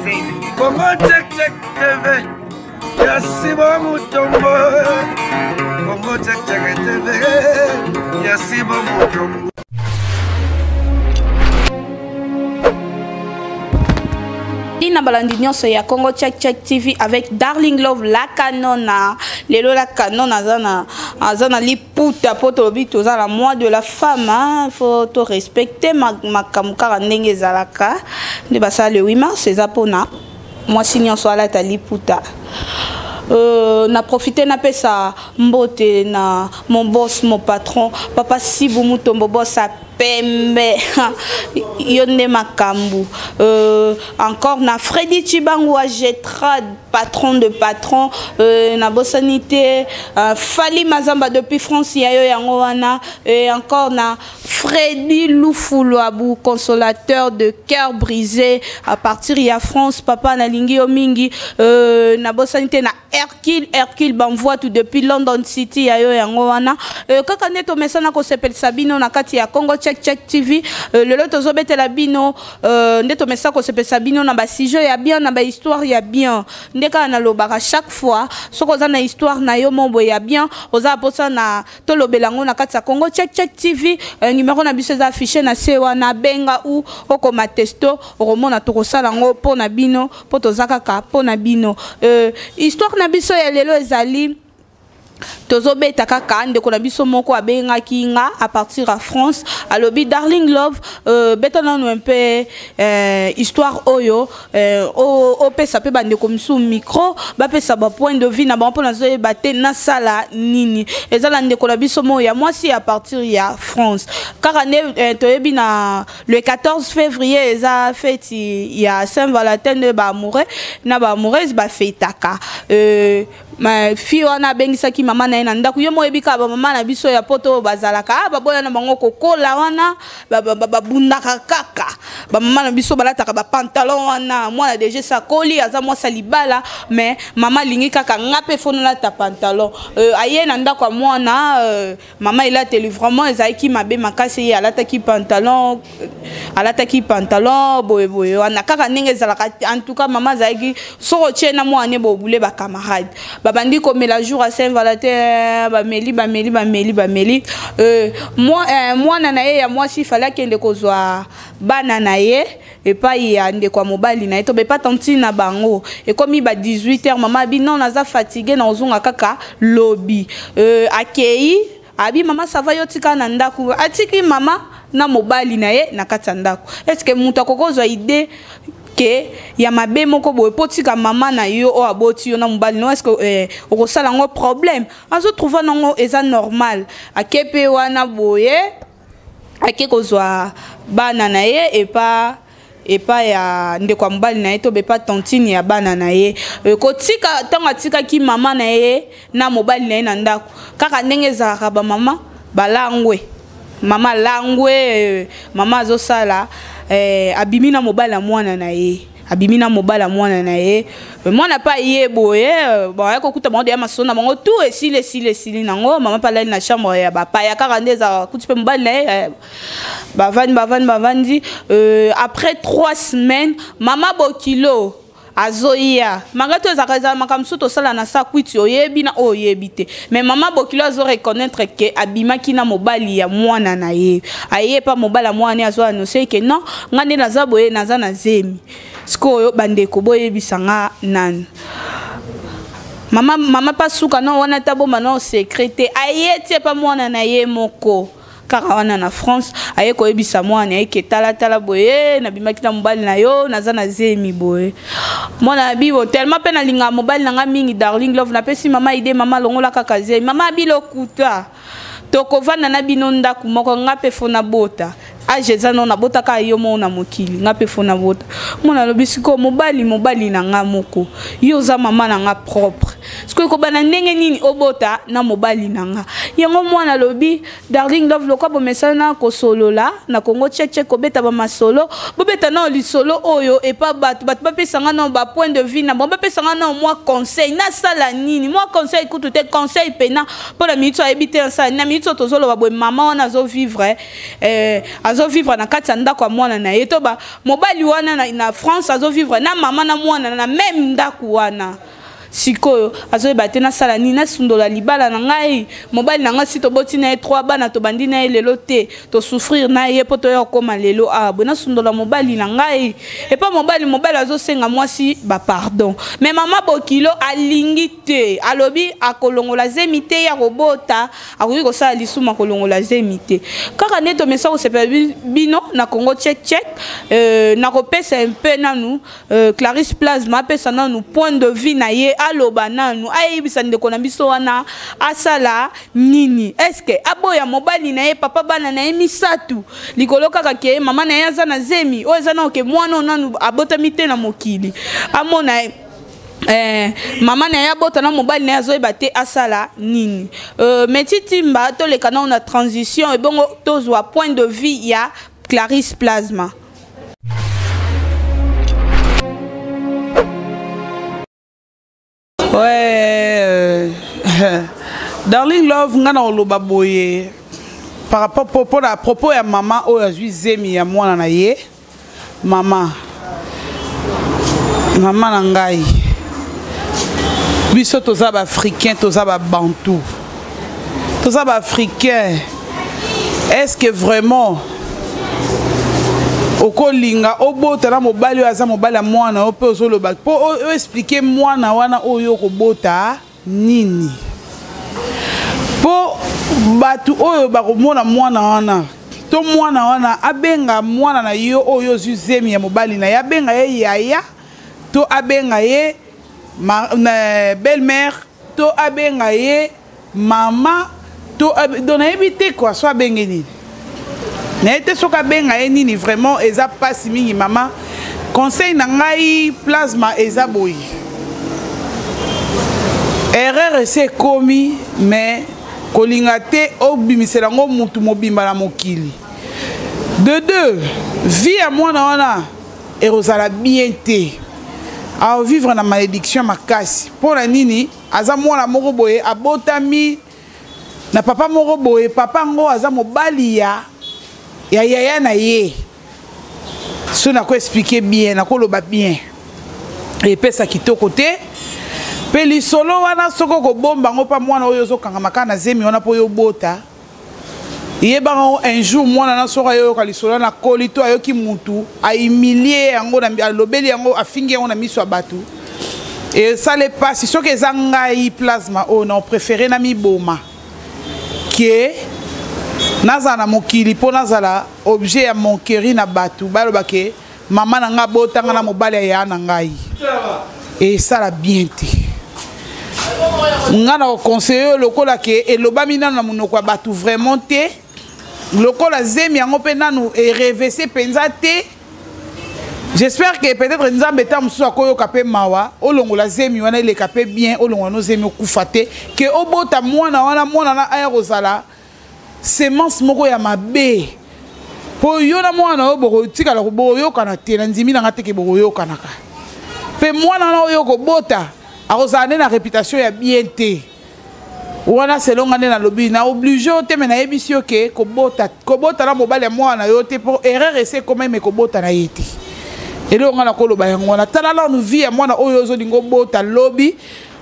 Congo check check TV. Yasiba Mutombo. Congo check check TV. Yasiba Mutombo. Na balandi nyonso ya Congo Check Check TV avec Darling Love la canona lelo la canona azana liputa poto bito za la mois de la femme hein? Faut to respecter ma kamukara ndenge zalaka ne basa le 8 mars c'est zapona moi signons soit la liputa na profité na pesa mbote na mon boss mon patron papa Sibu Mutombo boss a pembe yonde makambu encore na Freddy Chibangu a Jetrad patron de patron na bossanité Fali Mazamba depuis France yayo yango wana et encore na Freddy Loufoulouabou consolateur de cœur brisé à partir ya France papa na lingi omingi na bossanité na Hercule banvoie tout depuis London City yayo yango wana kaka neto mesana ko sepel Sabino na kati ya Congo Check Check TV le lot ozobete la bino neto mesana ko sepel Sabino na ba sujet ya bien na ba histoire ya bien ndeka na lobaka chaque fois soko za na histoire na yo mombo ya bien oza posa na to lobelango na kati ya Congo Check Check TV numéro na biso za affiché na sewa na benga ou okoma testo oromona to kosala ngo po na bino po tozaka ka po na bino histoire na biso ya lelo ezali tozobeta kaka ndeko na biso moko abenga kinga à partir à France alobi Darling Love betana no un peu histoire oyo o pesa pe bande comme sous micro ba pesa ba point de vue na ba pona zo baté na sala nini ezala ndeko na biso mo ya moi si à partir ya France car ne toyebi na le 14 février eza fête ya Saint-Valentin de ba amoureux na ba amoureuse ba fêtaka ma fille wana bengisa ki mama na ndako yo moyebika ba mama na biso ya poto bazalaka ba boya na bango kokola wana ba bundaka kaka ba mama na biso balataka ba pantalon wana moi déjà ça koli aza moi salibala mais mama lingi kaka ngape fonola ta pantalon aye na ndako mwana mama il a télé vraiment ezaki mabe makasi alata ki pantalon boye wana kaka ndenge zalaka en tout cas mama zaki soko tchena mwana bo bule ba camarade babandi comme la jour à Saint-Valentin bameli moi nanaye ya moi si fallait kende kozwa bana naye et pas ya ndeko mobali na to be pas tanti na bango et comme ba 18h maman bi non naza fatigué na ozunga kaka lobby akei abi mama ça va yotika na ndako atiki mama na mobali naye na katandako est-ce que mutu akokozwa idée que ya mabe moko boye potika mama na yo o aboti yo na mobali no est-ce que okosala ngo problème azo trouver nango eza normal akepe wana boye ake kozwa bana na ye et pas ya ndeko mobali na ye to be pas tontine ya bana na ye kotika tanga tika ki mama na ye na mobali na ye na ndako kaka ndenge ezalaka ba mama balangwe mama langwe mama azosala abimi na mobala mwana na ye abimina mobala mwana na ye mwana pa ye boye bon ya kokuta bango ya masona bango tout esili nango mama pa na chambre ya papa ya karandeza kuti pe mobali na ye bavandi après 3 semaines mama bokilo azoia magato ezakaza makamsu to sala na sa kwiti oyebi na oyebite mais mama bokilo azo reconnaître que abima kina mobali ya mwana na ye aye pa mobala mwana azo annoncer que non ngande naza boye naza na zemi sko bandeko boyebisanga nan mama pasuka no wana tabo mano secrétaire aye tie pa mwana na ye moko kaka wana na France aye koyebisa mwana aye ke tala boye na bimaki na mobali na yo naza na zemi boye mwana bibo tellement pe na linga mobali na mingi Darling Love na pesi mama ide mama longola kaka zemi mama bilo kuta tokovana na bino ndaku moko ngape fona bota ajeza no na bota ka yo mo na mokili ngape fona bota mona lobisiko mobali na nga moko yo za mama na nga propre siko ko bana ndenge nini obota na mobali na nga yango mwana lobi Darling Love lokwa bomesana ko solo la na Congo check check ko beta ba masolo bo beta na li solo oyo et pas bat ba pesanga na ba point de vue na ba pesanga na moi conseil na sala nini moi conseil écoute te conseil pena pour la minute habiter ça na minute tozolo ba maman na zo vivre azo vivre na kati ndako ya mwana na yeto ba mobali wana na France azo vivre na mama na mwana na même ndako wana sikoyo azo ebate na sala ni na sundola libala na ngai mobali na ngai si to boti na 3 bana to bandi na lelo te to souffrir na ye poto yo koma lelo bona sundola mobali na ngai et pas mobali azo senga mwasi ba pardon mais mama bokilo alingi te alobi akolongola zemite ya robota akoki ko sala lisuma kolongola zemite kaka neto mesa ko sepa bino na Congo check check na ko pesa un peu nanu Clarisse Plasma pesa nanu point de vue na ye aloba nanu ayebisa ndeko na biso wana asala nini est-ce que aboya mobali na ye papa bana na ye misatu likolo kaka ke mama na ye aza na zemi o eza na ke mwana nanu abotami te na mokili amona mama na ye abota na mobali na ye azoyeba te asala nini metitimba toleka na na transition ebongo tozwa point de vue ya Clarisse Plasma. Ouais, Darling Love, ngana oloba boye par rapport à propos ya maman o ya zemi ya mwana na ye mama na ngai biso toza ba africain toza ba bantou toza ba africain est-ce que vraiment okolinga obota na mobali aza mobali mwana ope ozoloba po expliquer mwana wana oyo kobota nini po batu oyo bakomona mwana wana to mwana wana abenga mwana na yo oyo zemi ya mobali na ya benga ye yaya to abenga ye belle-mère to abenga ye mama to dona ebite quoi so abenge nini na été soka benga ye nini vraiment eza pasi mingi mama conseil na ngai Plasma eza boyi erreur c'est komi mais kolinga te obimisela ngo mutu mobimba na mokili de deux vie à mwana wana erozala bien te a vivre na malédiction makasi pona nini aza mwana moko boye abotami na papa moko boye papa ngo aza mobali ya yaya na ye so na ko expliquer bien na ko loba bien et pesa kitoko te pe lisolo wana soko ko bomba ngo pa mwana oyo zo kanga makana zemi wana po yo bota yeba un jour mwana na soko yo ka lisolo na kolito ayoki mutu a humilier yango na lobeli yango afingi yango na miso abatu et ça les passe soki ezanga yi Plasma o na préféré na mi boma que nazana mokili po nazala objet ya monkeri na batu balobake mama na nga botanga na mobali ya na ngai et ça la bien te nga na conseiller lokola ke elobami nanu na monoko ya batu vraiment te lokola zemi yango pe nanu e reverser penza te. J'espère que peut-être nzambe ta musu akoyoka pe mawa olongola zemi wana eleka pe bien olongola no zemi okufate ke obota mwana wana na aya kozala semence moko ya mabe po yo na mwana oyo boko tikala ko boyokana te na ndimi na ngate ke boyokanaka pe mwana na oyo ko bota akozala na réputation ya bien te wana selonga na lobi na obligé te mena yebisi yo ke ko bota na mobali ya mwana yo te pour erreur ese quand même ko bota na yete elo ngana ko loba yango wana tala la nous vie ya mwana oyo zo lingo bota lobi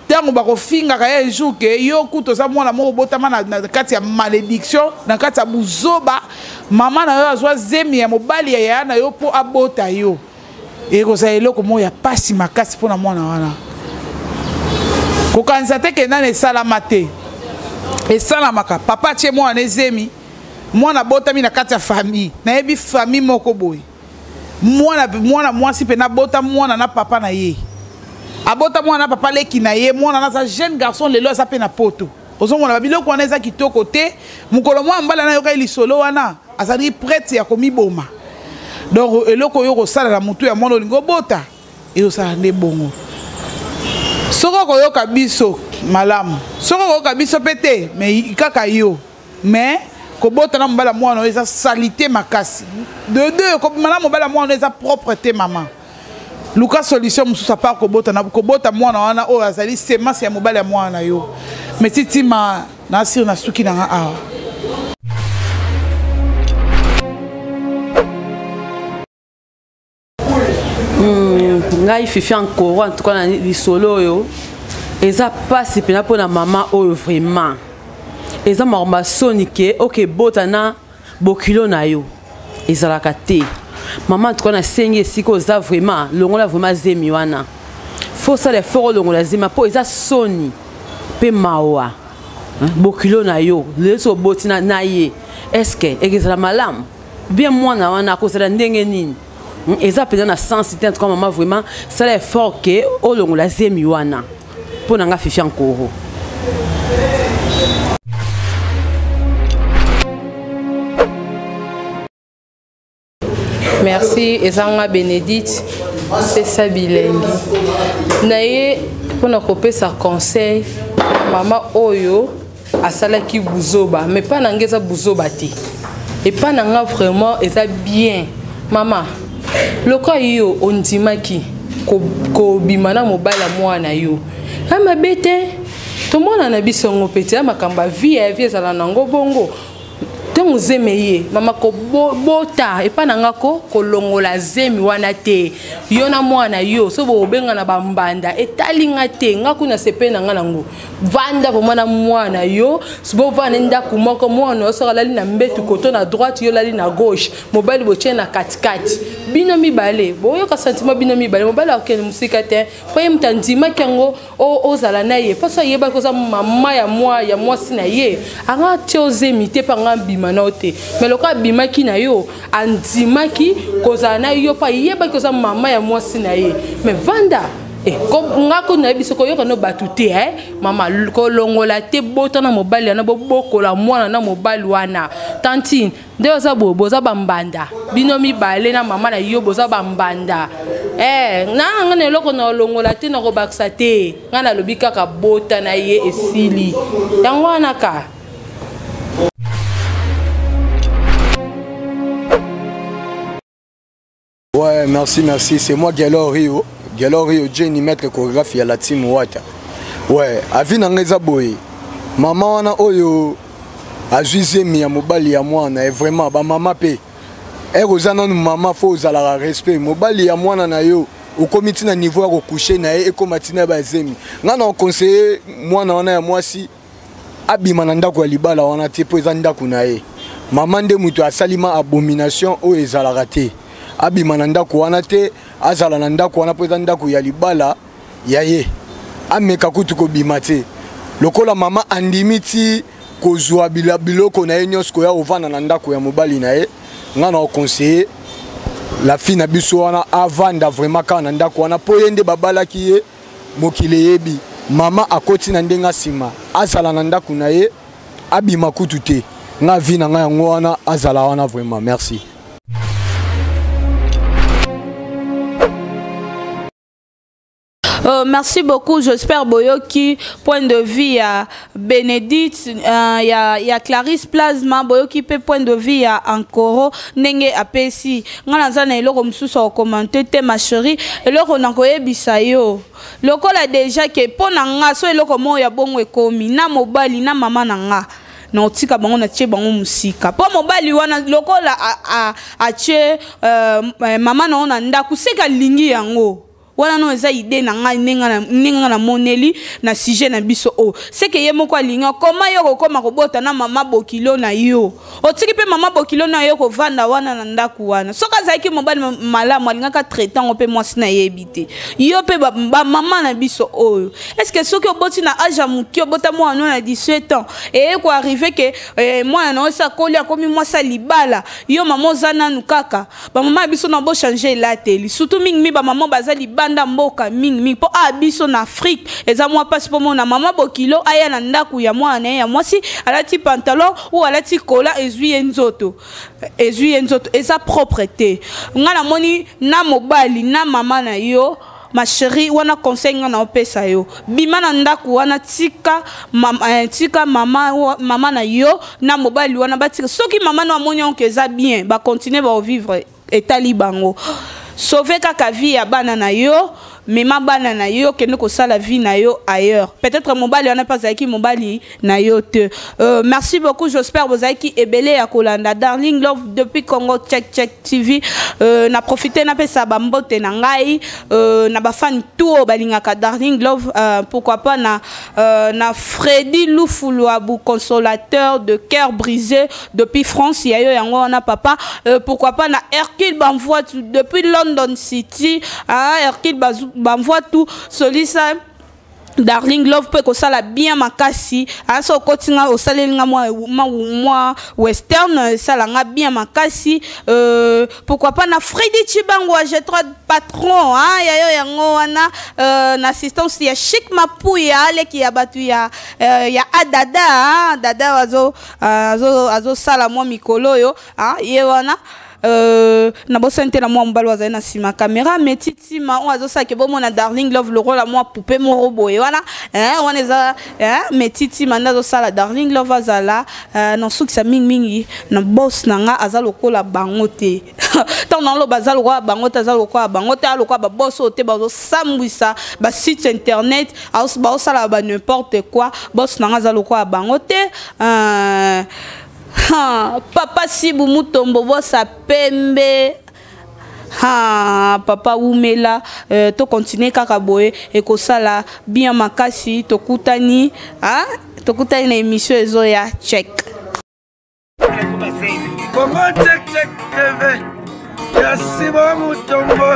tango bakofinga ka un jour ke yo kuto za mwana mo bota mana na kati ya malédiction na kati ya buzoba mama na yo azwa zemi ya mobali ya yana yo po abota yo eko za eloko mo ya pasi makasi pona mwana wana ko kanisa te ke nane salama te e salamaka papa tie mwana ezemi mwana bota mi na kati ya famille na yebi famille moko boy mwana mwasi pe na bota mwana na papa na ye abota mwana papa leki na ye mwana na sa jeune garçon lelo asa pe na poto ozomona babiloko wana eza kitoko te mukolo mwa mbala na yoka lisolo wana azali prêtre ya komiboma donc eloko yo kosala na mutu ya mwana olingo bota ezosala nde bongo soko koyoka biso malamu soko ko biso pété mais kaka yo mais ko bota na mbala mwana eza salité makasi de deux ko malamu mbala mwana eza propreté maman luka solution mususa pa ko bota mwana wana o azali semence ya mobala mwana yo mais titima na sir na suki na nga awa ngai fifi encore en tout cas na lisolo yo eza pasi pena pona mama oyo vraiment eza maroma sonike ok botana bokilo na yo ezalaka te mama en tout cas na sengi esika oza vraiment longola vraiment zemi wana faut ça les fort longola zema po eza soni pe mawa bokilo na yo leso botina na ye est-ce que ezala malamu bien mwana wana kozala ndenge nini eza pena na sensité en tout cas maman vraiment ça les fort que o longola zemi wana pour nga fifi encore. Merci Ezanga Bénédicte, c'est ça bilingue. Naye pour nous couper sa conseil, maman Oyo a salaki buzoba, mais pas n'angeza buzoba ti. Et pas n'anga vraiment eza bien, maman. Le cas yo on dit maki ko bimana mobala mwana yo. Ama bete tout le monde a biso ngopete makamba vie ezala nango bongo. Tango zemeye mama ko bota e pa nanga ko longola zemi wana te yona mwana yo so bo benga na bambanda etalinga te ngaku na sepe nanga nango vanda po mwana yo so vana ndako moko mwana so lali na mbetu koto na droite yo lali na gauche mobile bo na katikati bino mibale bo yo ka sentiment bino mibale mobile akene musika te po ye mtandima kango o zala na ye paso yeba ko za mama ya mwa sina ye anga tozemi te pa ngamba manote mais le cas bimaki na yo andimaki kozana yo pa yeba koza mama ya mwasi na ye mais vanda ko ngako na biso ko yo no batute mama ko longola te botana mobali na bokola mwana na mobali wana tantine nde oza boza bambanda bino mibale na mama na yo boza bambanda na ngane loko na longola te na ko baksa te ngana lobika ka bota na ye esili yango wana ka. Ouais, merci. C'est moi, Galo Rio, Jenny, maître chorégraphe à la team Wata. Ouais, avi nangeza boy. Maman wana oyo azuize mi ya mobali ya mwana vraiment ba mama pe. Rozana nu mama faut zala respect mobali ya mwana na yo. Au comité na niveau ya coucher na e ko matina ba zemi. Ngana conseiller mwana wana ya mwasi abima na ndako ya libala wana te po eza ndako na ye. Mama nde mutu asalima abomination o ezala raté. Abima na ndako wana te azala na ndako wana po eza ndako ya libala ya ye ameka kutu ko bima te lokola mama andimiti kozwa biloko na ye nyonso ya ovana na ndako ya mobali na ye ngana o conseiller la fille na biso wana avanda vraiment ka na ndako wana po yende babalaki ye mokile yebi mama akoti na ndenga sima azala na ndako na ye abima kutu te nga vi na nga yango wana azala wana vraiment merci. Merci beaucoup, j'espère Boyoki, point de vue à Bénédicte, il y a Clarisse Plasma, Boyoki, point de vue à Ankoro, Nenge Apesi, Nanazana et l'or sous au commentaire, ma chérie, et l'or on a envoyé Bisayo. Le col a déjà que pour Nanga, soit l'or comment il y a bon et commis, na mobile, na maman Nanga. Non, tika bango na tche bango musika. Po mobali wana lokola a tche maman na ona ndaku seka lingi yango. Wana no eza idée na ngai ninga na moneli na sujet na biso o c'est que yemo kwa linga comment yo koma kobota na mama bokilo na yo otiki pe mama bokilo na yo ko vanda wana na ndaku wana soka zaiki mobali malamu alinga ka traitant pe mwasi na yebite yo pe ba mama na biso o est-ce que soki oboti na âge muki obota mwana na 17 ans et ko arriver que mwana na osa koli akomi mwasa libala yo mama zana nukaka ba mama biso na bo changer la télé surtout mingi ba mama bazali banda mboka mingi po abiso na Afrique eza moi passe pour mon maman bokilo aya na ndaku ya mwana ya mwasi alati pantalon ou alati kola ezui nzoto eza propreté ngana moni na mobali na mama na yo ma chérie wana conseil nga na opesa yo bima na ndaku wana tika mama na yo na mobali wana batika soki mama na amoni onke eza bien ba continuer ba vivre etali bango sauver kaka vie ya bana na yo mema bana na yo kende ko sala vie na yo ailleurs peut-être mobali wana pasaki mobali na yo te merci beaucoup j'espère vous avez qui ebele ya kolanda Darling Love depuis Congo Check TV na profiter na pesa bambote na ngai na ba fan tout balingaka Darling Love pourquoi pas na Freddy Loufoulouabou consolateur de cœur brisé depuis France ya yo yango wana papa pourquoi pas na Hercule Banvoit depuis London City Hercule Banvoit tout solisa Darling Love peut que ça la bien makasi aso kotinga o salenga moi western ça la bien makasi pourquoi pas na Freddy Chibango j'ai trois patrons ya yango wana assistance ya Chic Mapuya ale ki ya batu ya adada dada azo sala moi mikolo yo ye wana na bosante na moi mbalo azana sima caméra mais titima on azo sa ke bon na Darling Love le rôle à moi poupée mon robot et voilà on est mais titima ndazo sala Darling Love azala non soki sa mingi na boss nanga azalo ko la bangote tant dans lo bazalo ko bangote azalo ko bangote alo ko ba boss ote bazo sambwisa ba site internet aus ba sala ba n'importe quoi boss nanga azalo ko bangote papa Sibu Mutombo bosa pembe papa Umela to continuer kaka boye et ko sala bien makasi to kutani na émission ezoya check Congo Check TV Yasibo Mutombo